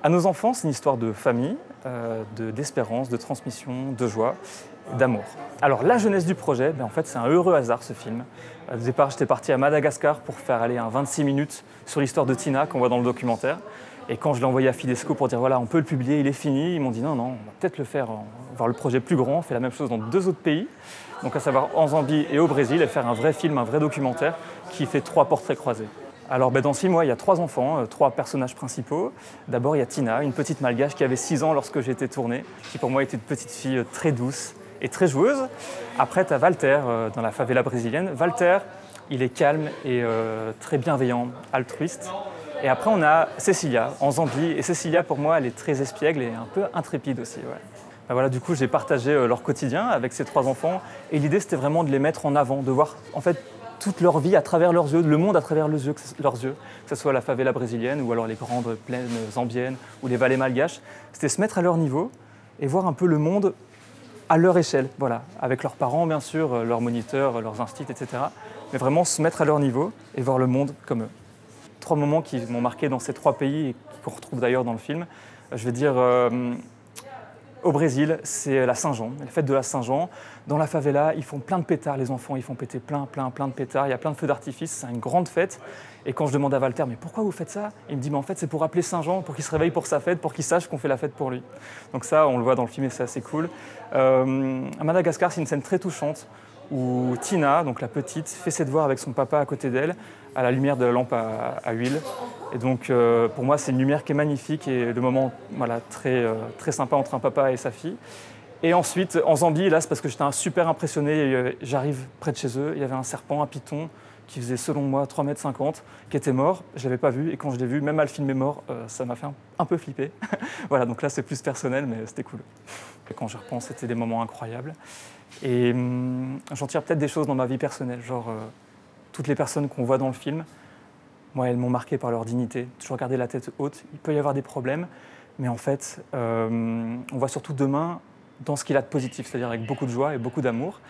À nos enfants, c'est une histoire de famille, d'espérance, de transmission, de joie, d'amour. Alors la jeunesse du projet, en fait c'est un heureux hasard ce film. Au départ j'étais parti à Madagascar pour faire aller un 26 minutes sur l'histoire de Tina qu'on voit dans le documentaire. Et quand je l'ai envoyé à Fidesco pour dire voilà on peut le publier, il est fini, ils m'ont dit non, on va peut-être le faire, on va voir le projet plus grand, on fait la même chose dans 2 autres pays. Donc à savoir en Zambie et au Brésil, et faire un vrai film, un vrai documentaire qui fait 3 portraits croisés. Alors dans ce film, il y a 3 enfants, 3 personnages principaux. D'abord il y a Tina, une petite malgache qui avait 6 ans lorsque j'ai été tourné, qui pour moi était une petite fille très douce et très joueuse. Après tu as Walter dans la favela brésilienne. Walter, il est calme et très bienveillant, altruiste. Et après on a Cecilia en Zambie, et Cecilia pour moi elle est très espiègle et un peu intrépide aussi. Ouais. Voilà, du coup j'ai partagé leur quotidien avec ces 3 enfants, et l'idée c'était vraiment de les mettre en avant, de voir en fait toute leur vie à travers leurs yeux, le monde à travers leurs yeux, que ce soit la favela brésilienne ou alors les grandes plaines zambiennes ou les vallées malgaches. C'était se mettre à leur niveau et voir un peu le monde à leur échelle, voilà, avec leurs parents bien sûr, leurs moniteurs, leurs instits, etc. Mais vraiment se mettre à leur niveau et voir le monde comme eux. 3 moments qui m'ont marqué dans ces 3 pays et qu'on retrouve d'ailleurs dans le film. Je vais dire, au Brésil, c'est la Saint-Jean, la fête de la Saint-Jean. Dans la favela, ils font plein de pétards, les enfants, ils font péter plein de pétards. Il y a plein de feux d'artifice, c'est une grande fête. Et quand je demande à Walter, mais pourquoi vous faites ça? Il me dit, mais en fait, c'est pour appeler Saint-Jean, pour qu'il se réveille pour sa fête, pour qu'il sache qu'on fait la fête pour lui. Donc ça, on le voit dans le film et c'est assez cool. À Madagascar, c'est une scène très touchante où Tina, donc la petite, fait ses devoirs avec son papa à côté d'elle, à la lumière de la lampe à huile. Et donc, pour moi, c'est une lumière qui est magnifique et le moment voilà, très sympa entre un papa et sa fille. Et ensuite, en Zambie, là, c'est parce que j'étais super impressionné. J'arrive près de chez eux, il y avait un serpent, un python, qui faisait, selon moi, 3,50 m, qui était mort. Je ne l'avais pas vu, et quand je l'ai vu, même à le filmer mort, ça m'a fait un peu flipper. Voilà, donc là, c'est plus personnel, mais c'était cool. Et quand je repense, c'était des moments incroyables. Et j'en tire peut-être des choses dans ma vie personnelle, genre toutes les personnes qu'on voit dans le film, moi, elles m'ont marqué par leur dignité, toujours garder la tête haute. Il peut y avoir des problèmes, mais en fait, on voit surtout demain dans ce qu'il a de positif, c'est-à-dire avec beaucoup de joie et beaucoup d'amour.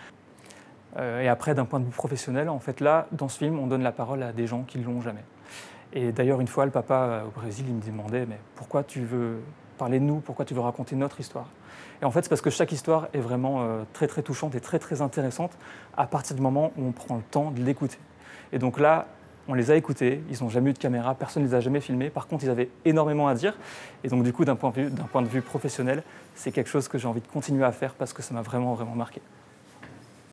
Et après, d'un point de vue professionnel, en fait, là, dans ce film, on donne la parole à des gens qui ne l'ont jamais. Et d'ailleurs, une fois, le papa au Brésil, il me demandait « mais pourquoi tu veux parler de nous? Pourquoi tu veux raconter notre histoire ?» Et en fait, c'est parce que chaque histoire est vraiment très touchante et très intéressante à partir du moment où on prend le temps de l'écouter. Et donc là, on les a écoutés, ils n'ont jamais eu de caméra, personne ne les a jamais filmés. Par contre, ils avaient énormément à dire. Et donc, du coup, d'un point de vue professionnel, c'est quelque chose que j'ai envie de continuer à faire parce que ça m'a vraiment marqué.